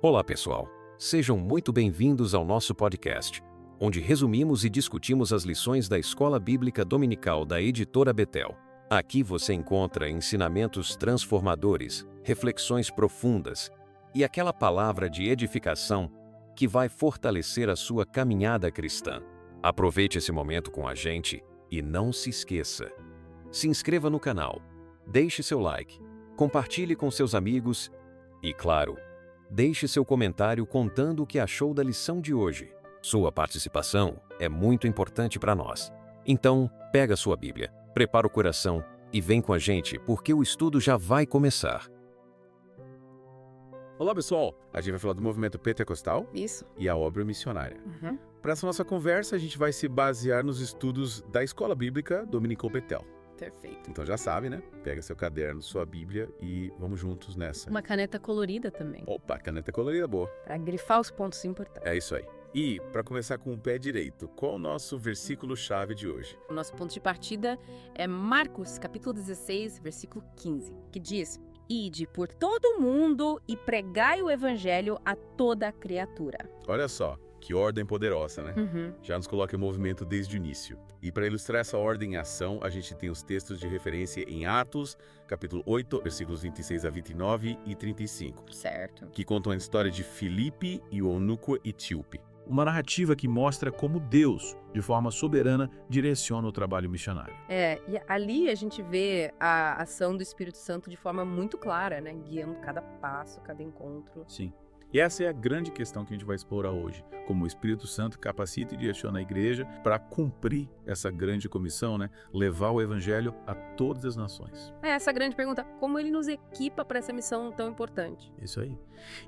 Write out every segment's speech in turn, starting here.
Olá, pessoal. Sejam muito bem-vindos ao nosso podcast, onde resumimos e discutimos as lições da Escola Bíblica Dominical da Editora Betel. Aqui você encontra ensinamentos transformadores, reflexões profundas e aquela palavra de edificação que vai fortalecer a sua caminhada cristã. Aproveite esse momento com a gente e não se esqueça. Se inscreva no canal, deixe seu like, compartilhe com seus amigos e, claro, deixe seu comentário contando o que achou da lição de hoje. Sua participação é muito importante para nós. Então, pega sua Bíblia, prepara o coração e vem com a gente, porque o estudo já vai começar. Olá, pessoal! A gente vai falar do movimento pentecostal Isso. e a obra missionária. Uhum. Para essa nossa conversa, a gente vai se basear nos estudos da Escola Bíblica Dominical Betel. Perfeito. Então já sabe, né? Pega seu caderno, sua Bíblia e vamos juntos nessa. Uma caneta colorida também, Opa, caneta colorida boa. para grifar os pontos importantes. É isso aí. E, para começar com o pé direito, qual o nosso versículo-chave de hoje? O nosso ponto de partida é Marcos, capítulo 16, versículo 15, que diz: Ide por todo o mundo e pregai o evangelho a toda criatura. Olha só, que ordem poderosa, né? Uhum. Já nos coloca em movimento desde o início. E para ilustrar essa ordem em ação, a gente tem os textos de referência em Atos, capítulo 8, versículos 26 a 29 e 35, Certo. que contam a história de Filipe e o eunuco etíope. Uma narrativa que mostra como Deus, de forma soberana, direciona o trabalho missionário. E ali a gente vê a ação do Espírito Santo de forma muito clara, né? Guiando cada passo, cada encontro. Sim. E essa é a grande questão que a gente vai explorar hoje. Como o Espírito Santo capacita e direciona a igreja para cumprir essa grande comissão, né? Levar o evangelho a todas as nações. É essa a grande pergunta: como ele nos equipa para essa missão tão importante? Isso aí.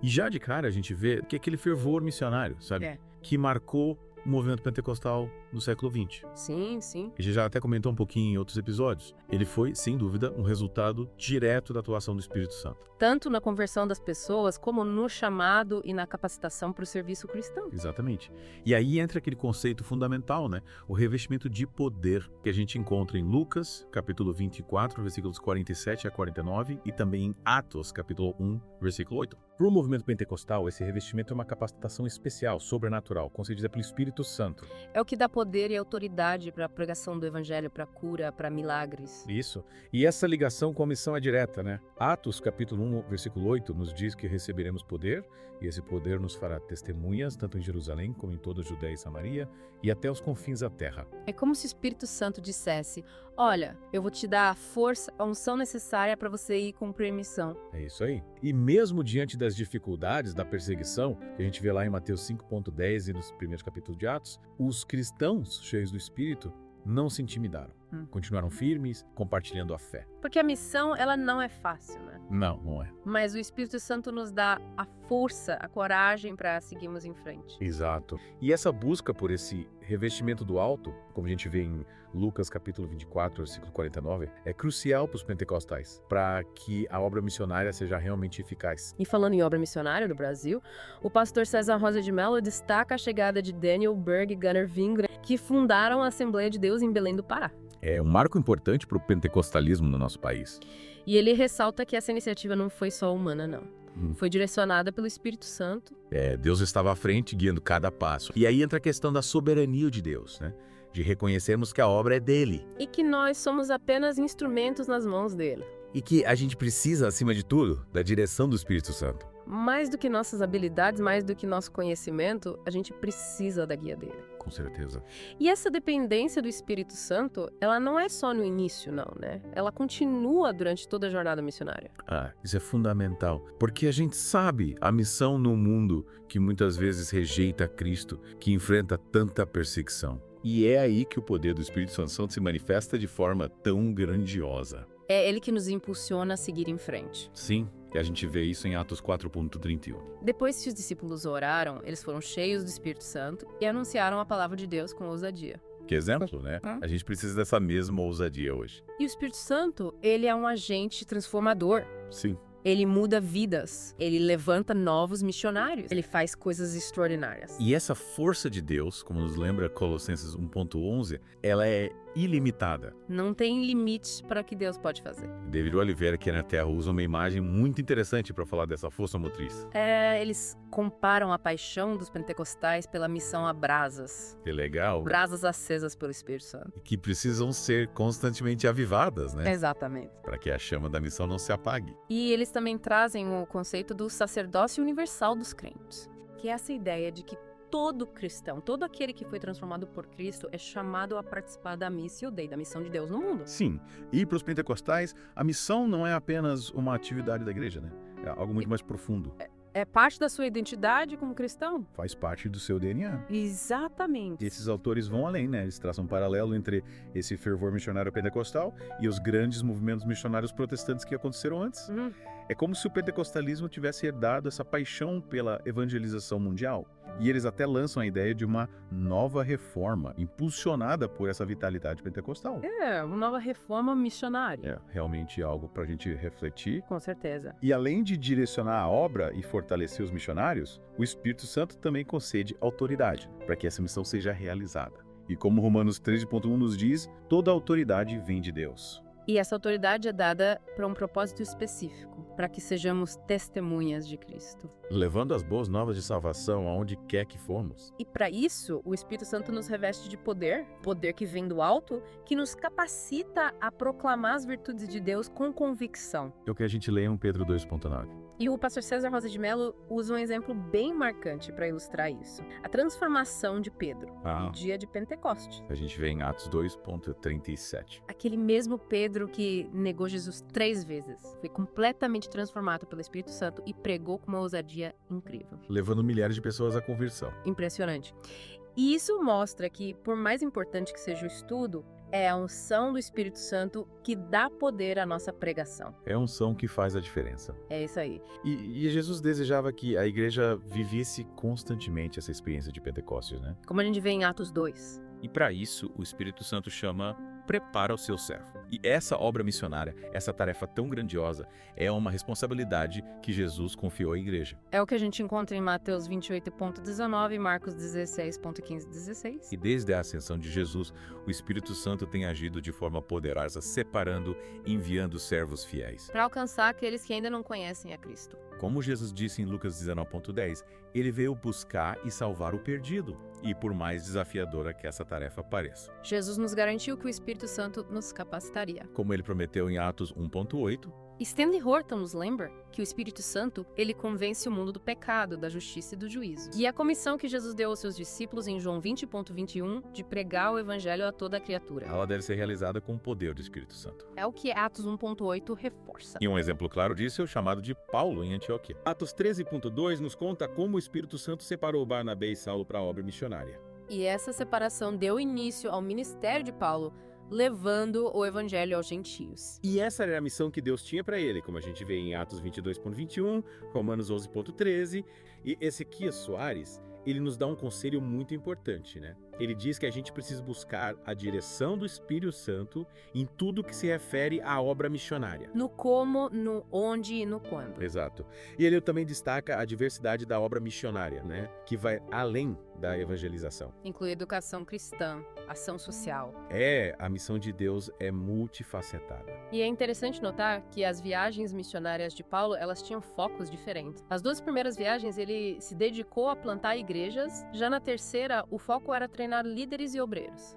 E já de cara a gente vê que aquele fervor missionário, sabe? É. Que marcou o movimento pentecostal no século XX. Sim, sim. A gente já até comentou um pouquinho em outros episódios. Ele foi, sem dúvida, um resultado direto da atuação do Espírito Santo. Tanto na conversão das pessoas, como no chamado e na capacitação para o serviço cristão. Exatamente. E aí entra aquele conceito fundamental, né? O revestimento de poder que a gente encontra em Lucas, capítulo 24, versículos 47 a 49, e também em Atos, capítulo 1, versículo 8. Para o movimento pentecostal, esse revestimento é uma capacitação especial, sobrenatural, concedida pelo Espírito Santo. É o que dá poder e autoridade para a pregação do evangelho, para cura, para milagres. Isso. E essa ligação com a missão é direta, né? Atos, capítulo 1, versículo 8, nos diz que receberemos poder, e esse poder nos fará testemunhas, tanto em Jerusalém como em toda a Judéia e Samaria, e até os confins da terra. É como se o Espírito Santo dissesse: olha, eu vou te dar a força, a unção necessária para você ir cumprir a missão. É isso aí. E mesmo diante das dificuldades, da perseguição, que a gente vê lá em Mateus 5.10 e nos primeiros capítulos de Atos, os cristãos cheios do Espírito não se intimidaram. Continuaram firmes, compartilhando a fé. Porque a missão, ela não é fácil, né? Não é. Mas o Espírito Santo nos dá a força, a coragem para seguirmos em frente. Exato. E essa busca por esse revestimento do alto, como a gente vê em Lucas capítulo 24, versículo 49, é crucial para os pentecostais, para que a obra missionária seja realmente eficaz. E falando em obra missionária no Brasil, o pastor César Rosa de Mello destaca a chegada de Daniel Berg e Gunnar Wingren, que fundaram a Assembleia de Deus em Belém do Pará. É um marco importante para o pentecostalismo no nosso país. E ele ressalta que essa iniciativa não foi só humana, não. Foi direcionada pelo Espírito Santo. Deus estava à frente, guiando cada passo. E aí entra a questão da soberania de Deus, né? De reconhecermos que a obra é dele. E que nós somos apenas instrumentos nas mãos dele. E que a gente precisa, acima de tudo, da direção do Espírito Santo. Mais do que nossas habilidades, mais do que nosso conhecimento, a gente precisa da guia dele. Com certeza. E essa dependência do Espírito Santo, ela não é só no início, não, né? Ela continua durante toda a jornada missionária. Isso é fundamental, porque a gente sabe a missão no mundo que muitas vezes rejeita Cristo, que enfrenta tanta perseguição. E é aí que o poder do Espírito Santo se manifesta de forma tão grandiosa. É ele que nos impulsiona a seguir em frente. Sim, e a gente vê isso em Atos 4.31. Depois que os discípulos oraram, eles foram cheios do Espírito Santo e anunciaram a palavra de Deus com ousadia. Que exemplo, né? A gente precisa dessa mesma ousadia hoje. E o Espírito Santo, ele é um agente transformador. Sim. Ele muda vidas, ele levanta novos missionários, ele faz coisas extraordinárias. E essa força de Deus, como nos lembra Colossenses 1.11, ela é ilimitada. Não tem limites para o que Deus pode fazer. David Oliveira, aqui na Terra, usa uma imagem muito interessante para falar dessa força motriz. Eles comparam a paixão dos pentecostais pela missão a brasas. Que legal. Brasas acesas pelo Espírito Santo. Que precisam ser constantemente avivadas, né? Exatamente. Para que a chama da missão não se apague. E eles também trazem o conceito do sacerdócio universal dos crentes, que é essa ideia de que todo cristão, todo aquele que foi transformado por Cristo é chamado a participar da Missio Dei, da missão de Deus no mundo. Sim, e para os pentecostais, a missão não é apenas uma atividade da igreja, né? É algo muito mais profundo. É parte da sua identidade como cristão? Faz parte do seu DNA. Exatamente. E esses autores vão além, né? Eles traçam um paralelo entre esse fervor missionário pentecostal e os grandes movimentos missionários protestantes que aconteceram antes. É como se o pentecostalismo tivesse herdado essa paixão pela evangelização mundial. E eles até lançam a ideia de uma nova reforma, impulsionada por essa vitalidade pentecostal. Uma nova reforma missionária. É realmente algo para a gente refletir. Com certeza. E além de direcionar a obra e fortalecer os missionários, o Espírito Santo também concede autoridade para que essa missão seja realizada. E como Romanos 13.1 nos diz, toda autoridade vem de Deus. E essa autoridade é dada para um propósito específico, para que sejamos testemunhas de Cristo. Levando as boas novas de salvação aonde quer que formos. E para isso, o Espírito Santo nos reveste de poder, poder que vem do alto, que nos capacita a proclamar as virtudes de Deus com convicção. É o que a gente lê em 1 Pedro 2.9. E o pastor César Rosa de Mello usa um exemplo bem marcante para ilustrar isso. A transformação de Pedro, no dia de Pentecostes. A gente vê em Atos 2.37. Aquele mesmo Pedro que negou Jesus 3 vezes. Foi completamente transformado pelo Espírito Santo e pregou com uma ousadia incrível. Levando milhares de pessoas à conversão. Impressionante. E isso mostra que, por mais importante que seja o estudo, é a unção do Espírito Santo que dá poder à nossa pregação. É a unção que faz a diferença. É isso aí. E Jesus desejava que a igreja vivesse constantemente essa experiência de Pentecostes, né? Como a gente vê em Atos 2. E para isso, o Espírito Santo chama prepara o seu servo. E essa obra missionária, essa tarefa tão grandiosa, é uma responsabilidade que Jesus confiou à igreja. É o que a gente encontra em Mateus 28.19 e Marcos 16.15-16. E desde a ascensão de Jesus, o Espírito Santo tem agido de forma poderosa, separando e enviando servos fiéis. Para alcançar aqueles que ainda não conhecem a Cristo. Como Jesus disse em Lucas 19.10, ele veio buscar e salvar o perdido. E por mais desafiadora que essa tarefa pareça. Jesus nos garantiu que o Espírito Santo nos capacitaria. Como ele prometeu em Atos 1.8. Stanley Horton nos lembra que o Espírito Santo, ele convence o mundo do pecado, da justiça e do juízo. E a comissão que Jesus deu aos seus discípulos em João 20.21 de pregar o evangelho a toda a criatura. Ela deve ser realizada com o poder do Espírito Santo. É o que Atos 1.8 reforça. E um exemplo claro disso é o chamado de Paulo em Antioquia. Atos 13.2 nos conta como o Espírito Santo separou Barnabé e Saulo para a obra missionária. E essa separação deu início ao ministério de Paulo, levando o evangelho aos gentios. E essa era a missão que Deus tinha para ele, como a gente vê em Atos 22.21, Romanos 11.13. E Ezequias Soares, ele nos dá um conselho muito importante, né? Ele diz que a gente precisa buscar a direção do Espírito Santo em tudo que se refere à obra missionária. No como, no onde e no quando. Exato. E ele também destaca a diversidade da obra missionária, né? Que vai além da evangelização. Inclui educação cristã, ação social. A missão de Deus é multifacetada. E é interessante notar que as viagens missionárias de Paulo, elas tinham focos diferentes. As 2 primeiras viagens, ele se dedicou a plantar igrejas. Já na terceira, o foco era treinar líderes e obreiros.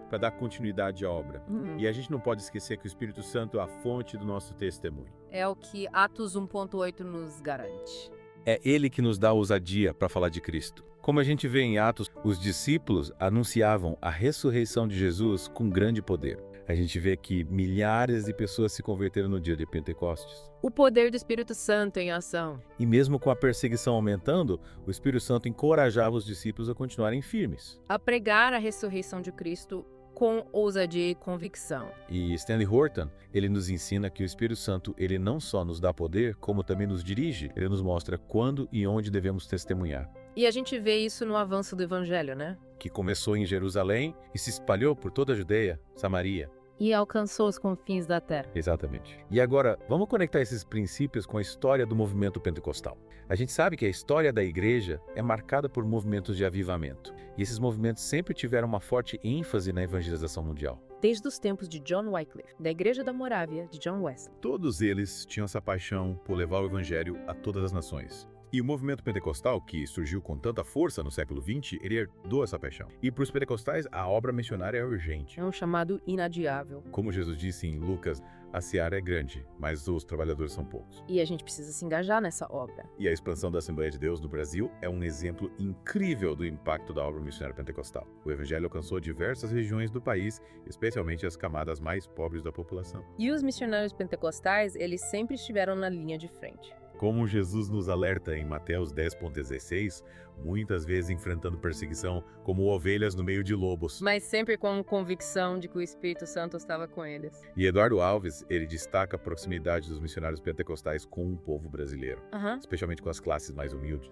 Para dar continuidade à obra. E a gente não pode esquecer que o Espírito Santo é a fonte do nosso testemunho. É o que Atos 1.8 nos garante. É ele que nos dá ousadia para falar de Cristo. Como a gente vê em Atos, os discípulos anunciavam a ressurreição de Jesus com grande poder. A gente vê que milhares de pessoas se converteram no dia de Pentecostes. O poder do Espírito Santo em ação. E mesmo com a perseguição aumentando, o Espírito Santo encorajava os discípulos a continuarem firmes. A pregar a ressurreição de Cristo com ousadia e convicção. E Stanley Horton, ele nos ensina que o Espírito Santo, ele não só nos dá poder, como também nos dirige. Ele nos mostra quando e onde devemos testemunhar. E a gente vê isso no avanço do Evangelho, né? Que começou em Jerusalém e se espalhou por toda a Judeia, Samaria. E alcançou os confins da terra. Exatamente. E agora, vamos conectar esses princípios com a história do movimento pentecostal. A gente sabe que a história da igreja é marcada por movimentos de avivamento. E esses movimentos sempre tiveram uma forte ênfase na evangelização mundial. desde os tempos de John Wycliffe, da Igreja da Morávia de John Wesley. Todos eles tinham essa paixão por levar o evangelho a todas as nações. E o movimento pentecostal, que surgiu com tanta força no século XX, ele herdou essa paixão. E para os pentecostais, a obra missionária é urgente. É um chamado inadiável. Como Jesus disse em Lucas, a seara é grande, mas os trabalhadores são poucos. E a gente precisa se engajar nessa obra. E a expansão da Assembleia de Deus no Brasil é um exemplo incrível do impacto da obra missionária pentecostal. O evangelho alcançou diversas regiões do país, especialmente as camadas mais pobres da população. E os missionários pentecostais, eles sempre estiveram na linha de frente. Como Jesus nos alerta em Mateus 10,16, muitas vezes enfrentando perseguição como ovelhas no meio de lobos. Mas sempre com convicção de que o Espírito Santo estava com eles. E Eduardo Alves, ele destaca a proximidade dos missionários pentecostais com o povo brasileiro, especialmente com as classes mais humildes.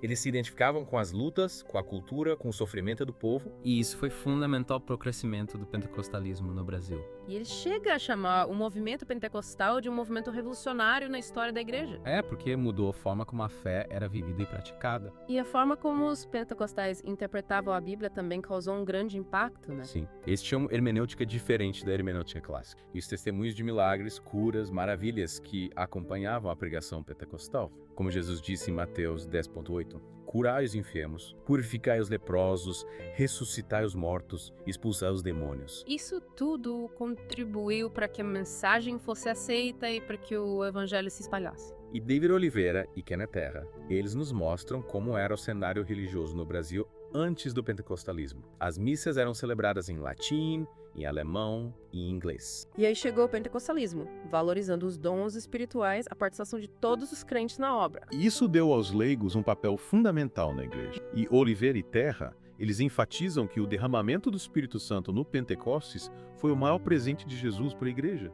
Eles se identificavam com as lutas, com a cultura, com o sofrimento do povo. E isso foi fundamental para o crescimento do pentecostalismo no Brasil. E ele chega a chamar o movimento pentecostal de um movimento revolucionário na história da igreja. Porque mudou a forma como a fé era vivida e praticada. E a forma como os pentecostais interpretavam a Bíblia também causou um grande impacto, né? Sim, eles tinham uma hermenêutica diferente da hermenêutica clássica. E os testemunhos de milagres, curas, maravilhas que acompanhavam a pregação pentecostal. Como Jesus disse em Mateus 10,8, curai os enfermos, purificai os leprosos, ressuscitai os mortos, expulsai os demônios. Isso tudo contribuiu para que a mensagem fosse aceita e para que o evangelho se espalhasse. E David Oliveira e Kenneth Terra, eles nos mostram como era o cenário religioso no Brasil antes do pentecostalismo. As missas eram celebradas em latim, em alemão e em inglês. E aí chegou o pentecostalismo, valorizando os dons espirituais, a participação de todos os crentes na obra. Isso deu aos leigos um papel fundamental na igreja. E Oliveira e Terra, eles enfatizam que o derramamento do Espírito Santo no Pentecostes foi o maior presente de Jesus para a igreja.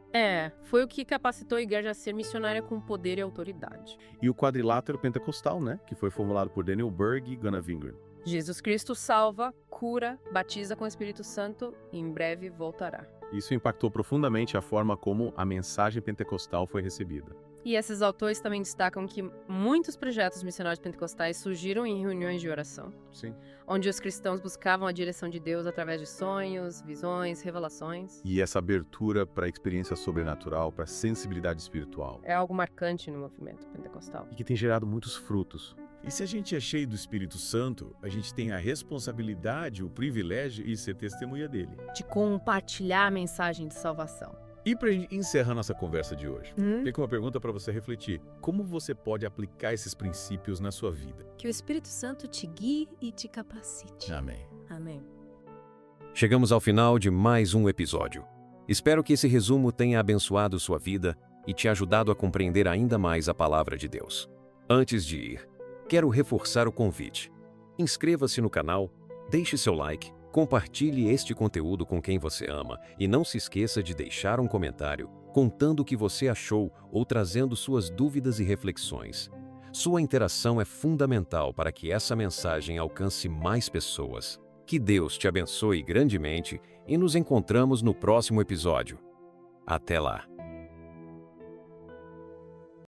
Foi o que capacitou a igreja a ser missionária com poder e autoridade. E o quadrilátero pentecostal, que foi formulado por Daniel Berg e Gunnar Wingren. Jesus Cristo salva, cura, batiza com o Espírito Santo e em breve voltará. Isso impactou profundamente a forma como a mensagem pentecostal foi recebida. E esses autores também destacam que muitos projetos missionários pentecostais surgiram em reuniões de oração, Sim. onde os cristãos buscavam a direção de Deus através de sonhos, visões, revelações. E essa abertura para a experiência sobrenatural, para a sensibilidade espiritual. É algo marcante no movimento pentecostal. E que tem gerado muitos frutos. E se a gente é cheio do Espírito Santo, a gente tem a responsabilidade, o privilégio de ser testemunha dele. De compartilhar a mensagem de salvação. E para encerrar nossa conversa de hoje, fica uma pergunta para você refletir. Como você pode aplicar esses princípios na sua vida? Que o Espírito Santo te guie e te capacite. Amém. Amém. Chegamos ao final de mais um episódio. Espero que esse resumo tenha abençoado sua vida e te ajudado a compreender ainda mais a palavra de Deus. Antes de ir, quero reforçar o convite. Inscreva-se no canal, deixe seu like, compartilhe este conteúdo com quem você ama e não se esqueça de deixar um comentário contando o que você achou ou trazendo suas dúvidas e reflexões. Sua interação é fundamental para que essa mensagem alcance mais pessoas. Que Deus te abençoe grandemente e nos encontramos no próximo episódio. Até lá!